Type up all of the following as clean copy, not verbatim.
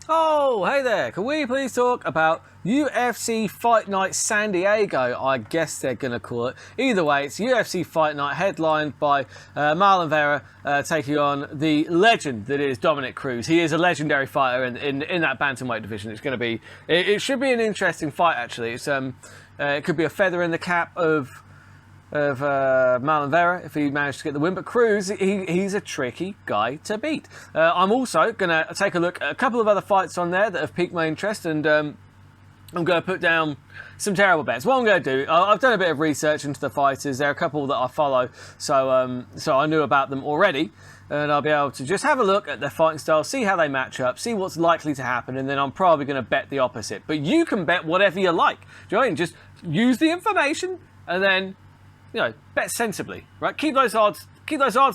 Oh, hey there. Can we please talk about UFC Fight Night San Diego, I guess they're going to call it. Either way, it's UFC Fight Night headlined by Marlon Vera taking on the legend that is Dominic Cruz. He is a legendary fighter in that bantamweight division. It's going to be, it should be an interesting fight actually. It's it could be a feather in the cap of Marlon Vera if he managed to get the win, but Cruz, he's a tricky guy to beat. I'm also going to take a look at a couple of other fights on there that have piqued my interest, and I'm going to put down some terrible bets. What I'm going to do, I've done a bit of research into the fighters. There are a couple that I follow, so I knew about them already, and I'll be able to just have a look at their fighting style, see how they match up, see what's likely to happen, and then I'm probably going to bet the opposite. But you can bet whatever you like. Do you know what I mean? Just use the information and then, you know, bet sensibly, right? Keep those odds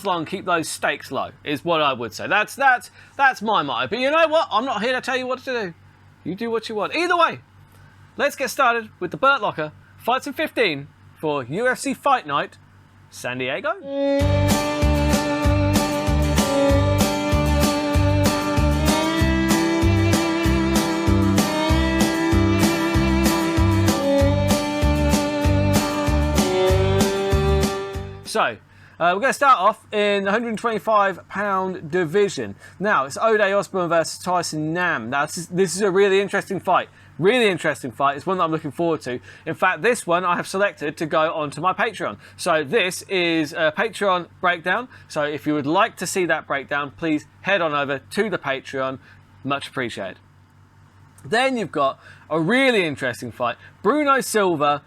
low and keep those stakes low, is what I would say. That's my motto. But you know what? I'm not here to tell you what to do. You do what you want. Either way, let's get started with the Burt Locker Fights in 15 for UFC Fight Night San Diego. So, we're going to start off in the 125-pound division. Now, it's Ode Osbourne versus Tyson Nam. Now, this is a really interesting fight. Really interesting fight. It's one that I'm looking forward to. In fact, this one I have selected to go onto my Patreon. So this is a Patreon breakdown. So if you would like to see that breakdown, please head on over to the Patreon. Much appreciated. Then you've got a really interesting fight. Bruno Silva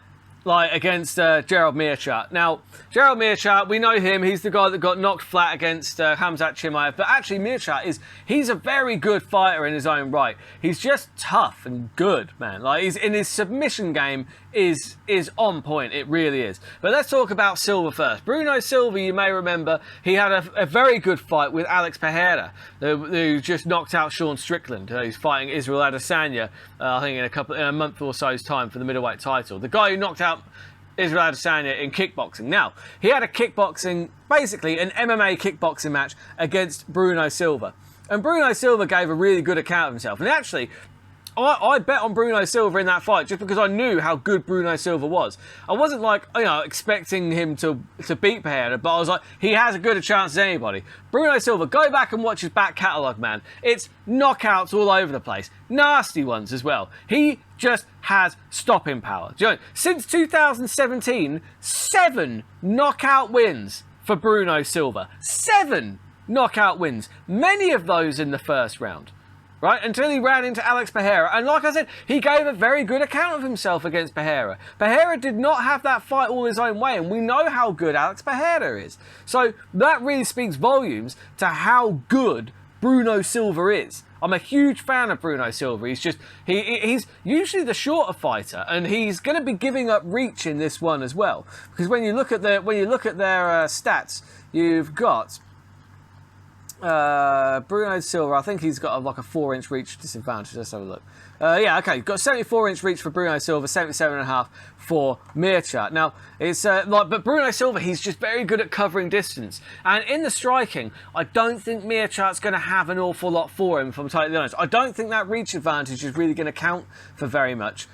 against Gerald Meerschat. Now, Gerald Meerschat, we know him. He's the guy that got knocked flat against Khamzat Chimaev. But actually, Meerschat he's a very good fighter in his own right. He's just tough and good, man. He's in his submission game is on point. It really is. But let's talk about Silva first. Bruno Silva, you may remember, he had a very good fight with Alex Pereira, who just knocked out Sean Strickland, who's fighting Israel Adesanya, I think in a month or so's time for the middleweight title. The guy who knocked out Israel Adesanya in kickboxing. Now, he had basically an MMA kickboxing match against Bruno Silva. And Bruno Silva gave a really good account of himself. And actually, I bet on Bruno Silva in that fight just because I knew how good Bruno Silva was. I wasn't expecting him to beat Pereira, but I was like, he has as good a chance as anybody. Bruno Silva, go back and watch his back catalogue, man. It's knockouts all over the place. Nasty ones as well. He just has stopping power. Do you know, since 2017, 7 knockout wins for Bruno Silva. 7 knockout wins. Many of those in the first round. Right, until he ran into Alex Pereira. And like I said, he gave a very good account of himself against Pereira. Pereira did not have that fight all his own way, and we know how good Alex Pereira is. So that really speaks volumes to how good Bruno Silva is. I'm a huge fan of Bruno Silva. He's usually the shorter fighter, and he's going to be giving up reach in this one as well. Because when you look at their stats, you've got Bruno Silva, I think he's got a 4-inch reach disadvantage. Let's have a look. Yeah, okay, got 74-inch reach for Bruno Silva, 77.5 for Meerschat. Now, it's but Bruno Silva, he's just very good at covering distance. And in the striking, I don't think Meerschat's going to have an awful lot for him, if I'm totally honest. I don't think that reach advantage is really going to count for very much,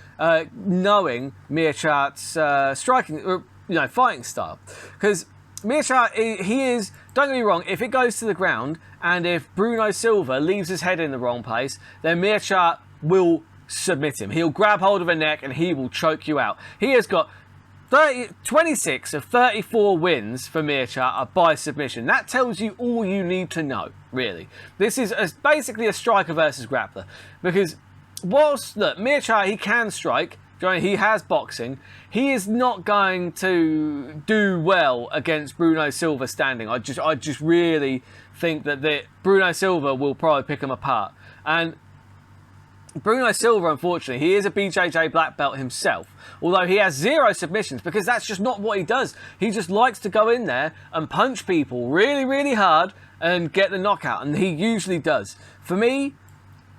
knowing Meerschat's striking, fighting style. Because Meerschat, he is, don't get me wrong, if it goes to the ground and if Bruno Silva leaves his head in the wrong place, then Meerschat will submit him. He'll grab hold of a neck and he will choke you out. He has got 26 of 34 wins for Meerschat by submission. That tells you all you need to know, really. This is basically a striker versus grappler. Because whilst, look, Meerschat, he can strike, he has boxing. He is not going to do well against Bruno Silva standing. I just really think that Bruno Silva will probably pick him apart. And Bruno Silva, unfortunately, he is a BJJ black belt himself. Although he has 0 submissions, because that's just not what he does. He just likes to go in there and punch people really, really hard and get the knockout. And he usually does. For me,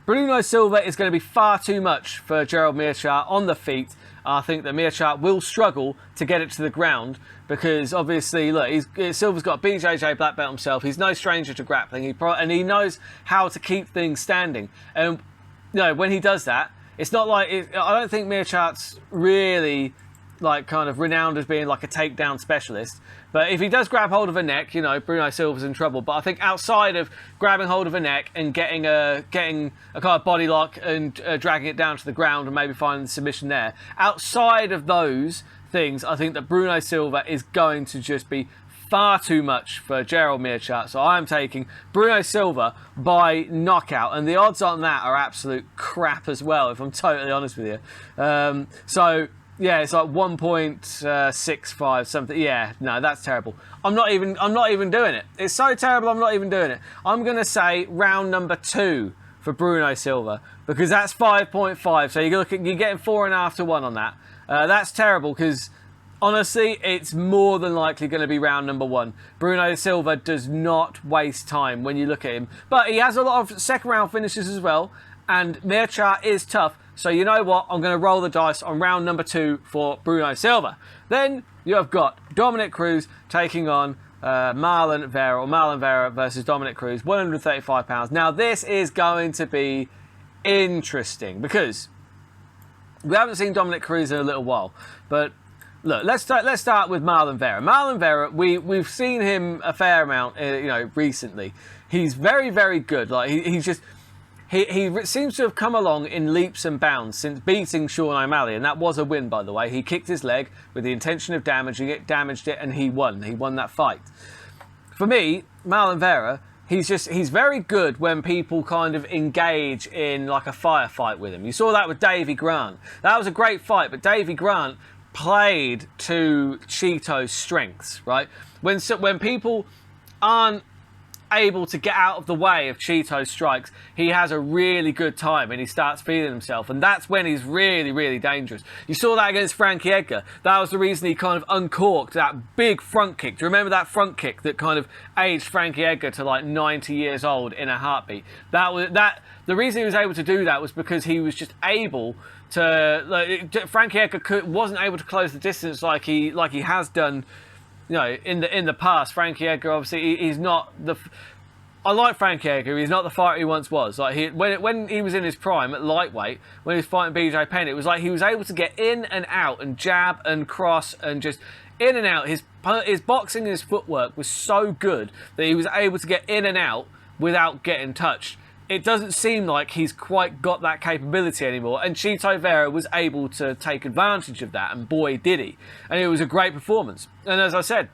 Bruno Silva is going to be far too much for Gerald Meerschat on the feet. I think that Meerschat will struggle to get it to the ground because obviously, look, Silva's got a BJJ black belt himself. He's no stranger to grappling, and he knows how to keep things standing. And when he does that, it's not like I don't think Meerschart's really like kind of renowned as being like a takedown specialist. But if he does grab hold of a neck, Bruno Silva's in trouble. But I think outside of grabbing hold of a neck and getting a kind of body lock and dragging it down to the ground and maybe finding the submission there, outside of those things, I think that Bruno Silva is going to just be far too much for Gerald Meerschart. So I'm taking Bruno Silva by knockout, and the odds on that are absolute crap as well, if I'm totally honest with you. So yeah, it's like 1.65 something. Yeah, no, that's terrible. I'm not even doing it. It's so terrible. I'm not even doing it. I'm gonna say round number 2 for Bruno Silva, because that's 5.5. So you're getting 4.5 to 1 on that. That's terrible, because honestly, it's more than likely going to be round number 1. Bruno Silva does not waste time when you look at him. But he has a lot of second round finishes as well. And Meerschart is tough. So you know what? I'm going to roll the dice on round number 2 for Bruno Silva. Then you have got Dominic Cruz taking on Marlon Vera versus Dominic Cruz, 135 pounds. Now this is going to be interesting because we haven't seen Dominic Cruz in a little while. But look, let's start with Marlon Vera. Marlon Vera, we've seen him a fair amount, recently. He's very, very good. Like he seems to have come along in leaps and bounds since beating Sean O'Malley, and that was a win, by the way. He kicked his leg with the intention of damaging it, damaged it, and he won. He won that fight. For me, Marlon Vera, he's very good when people kind of engage in like a firefight with him. You saw that with Davey Grant. That was a great fight, but Davey Grant played to Chito's strengths, right? When people aren't able to get out of the way of Chito's strikes, he has a really good time and he starts feeling himself, and that's when he's really, really dangerous. You saw that against Frankie Edgar. That was the reason he kind of uncorked that big front kick. Do you remember that front kick that kind of aged Frankie Edgar to like 90 years old in a heartbeat? The reason he was able to do that was because he was just able to, Frankie Edgar wasn't able to close the distance like he has done, in the past. Frankie Edgar, obviously, he's not the. I like Frankie Edgar. He's not the fighter he once was. Like when he was in his prime at lightweight, when he was fighting BJ Penn, it was like he was able to get in and out and jab and cross and just in and out. His boxing and his footwork was so good that he was able to get in and out without getting touched. It doesn't seem like he's quite got that capability anymore, and Chito Vera was able to take advantage of that, and boy did he. And it was a great performance. And as I said,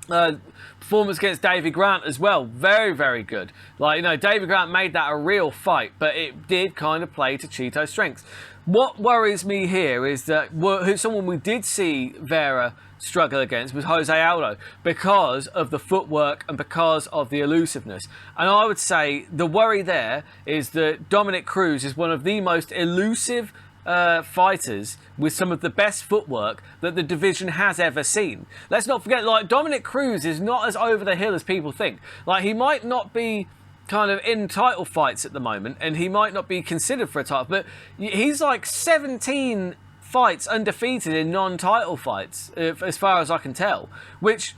performance against Davey Grant as well, very, very good. Davey Grant made that a real fight, but it did kind of play to Chito's strengths. What worries me here is that someone we did see Vera struggle against was Jose Aldo, because of the footwork and because of the elusiveness. And I would say the worry there is that Dominic Cruz is one of the most elusive fighters with some of the best footwork that the division has ever seen. Let's not forget, Dominic Cruz is not as over the hill as people think. He might not be kind of in title fights at the moment, and he might not be considered for a title, but he's like 17 fights undefeated in non-title fights, as far as I can tell, which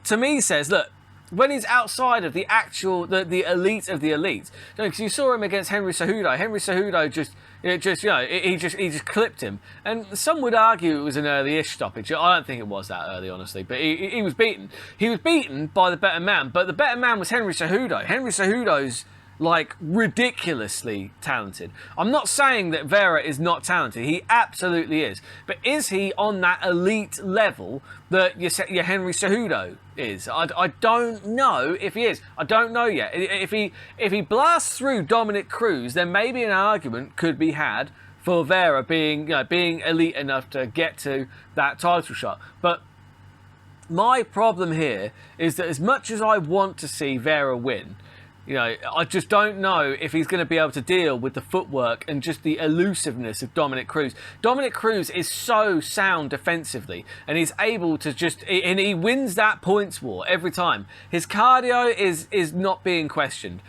to me says, look, when he's outside of the actual the elite of the elite, because you saw him against Henry Cejudo. Henry Cejudo he just clipped him, and some would argue it was an early-ish stoppage. I don't think it was that early, honestly, but he was beaten. He was beaten by the better man, but the better man was Henry Cejudo. Henry Cejudo's ridiculously talented. I'm not saying that Vera is not talented. He absolutely is. But is he on that elite level that your Henry Cejudo is? I don't know if he is. I don't know yet. If he blasts through Dominic Cruz, then maybe an argument could be had for Vera being elite enough to get to that title shot. But my problem here is that as much as I want to see Vera win, I just don't know if he's going to be able to deal with the footwork and just the elusiveness of Dominic Cruz. Dominic Cruz is so sound defensively, and he's able to and he wins that points war every time. His cardio is not being questioned.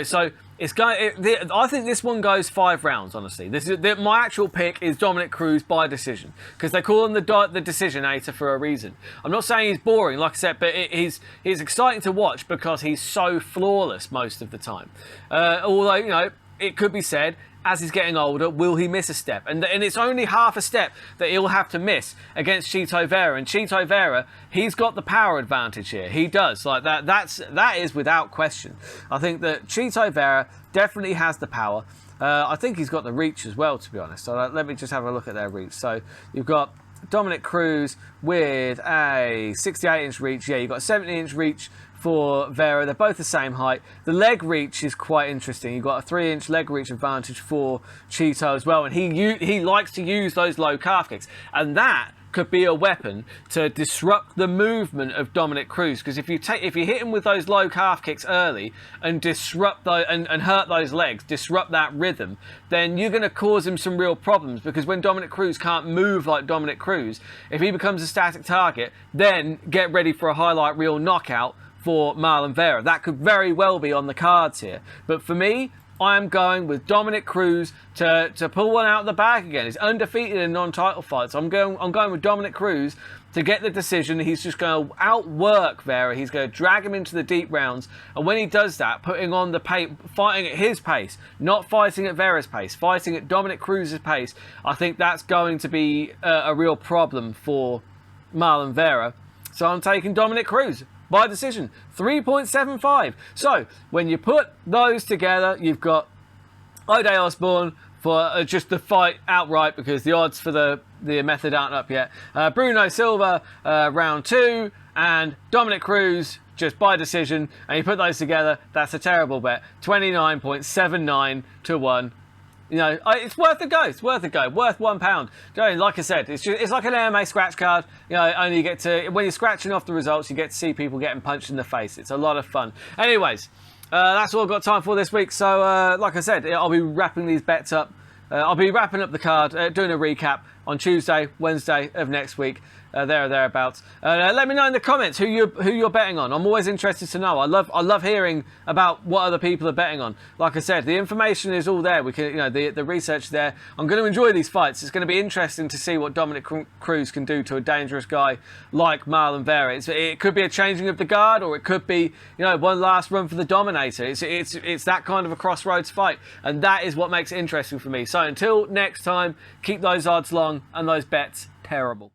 So I think this one goes 5 rounds, honestly. My actual pick is Dominic Cruz by decision, because they call him the decisionator for a reason. I'm not saying he's boring, like I said, but he's exciting to watch because he's so flawless most of the time. Although, it could be said, as he's getting older, will he miss a step? And it's only half a step that he'll have to miss against Chito Vera. And Chito Vera, he's got the power advantage here. He does. Like that is without question. I think that Chito Vera definitely has the power. I think he's got the reach as well, to be honest. So let me just have a look at their reach. So you've got Dominic Cruz with a 68-inch reach. Yeah, you've got a 70-inch reach for Vera. They're both the same height. The leg reach is quite interesting. You've got a 3-inch leg reach advantage for Chito as well, and he likes to use those low calf kicks, and that could be a weapon to disrupt the movement of Dominic Cruz, because if you hit him with those low calf kicks early and disrupt those and hurt those legs, disrupt that rhythm, then you're going to cause him some real problems, because when Dominic Cruz can't move like Dominic Cruz, if he becomes a static target, then get ready for a highlight reel knockout for Marlon Vera. That could very well be on the cards here. But for me, I am going with Dominic Cruz to pull one out of the bag again. He's undefeated in non-title fights. I'm going with Dominic Cruz to get the decision. He's just going to outwork Vera. He's going to drag him into the deep rounds. And when he does that, putting on the pace, fighting at his pace, not fighting at Vera's pace, fighting at Dominic Cruz's pace, I think that's going to be a real problem for Marlon Vera. So I'm taking Dominic Cruz by decision, 3.75. So when you put those together, you've got O'Day Osborne for just the fight outright, because the odds for the method aren't up yet. Bruno Silva, round 2, and Dominic Cruz just by decision. And you put those together, that's a terrible bet. 29.79 to 1. You know, it's worth a go. It's worth a go. Worth £1. Like I said, it's like an MMA scratch card. You know, only you get to, when you're scratching off the results, you get to see people getting punched in the face. It's a lot of fun. Anyways, that's all I've got time for this week. So, like I said, I'll be wrapping these bets up. I'll be wrapping up the card, doing a recap on Tuesday, Wednesday of next week. There or thereabouts. Let me know in the comments who you're betting on. I'm always interested to know. I love hearing about what other people are betting on. Like I said, the information is all there. We can, you know, the research there. I'm going to enjoy these fights. It's going to be interesting to see what Dominic Cruz can do to a dangerous guy like Marlon Vera. It could be a changing of the guard, or it could be, you know, one last run for the Dominator. It's that kind of a crossroads fight, and that is what makes it interesting for me. So until next time, keep those odds long and those bets terrible.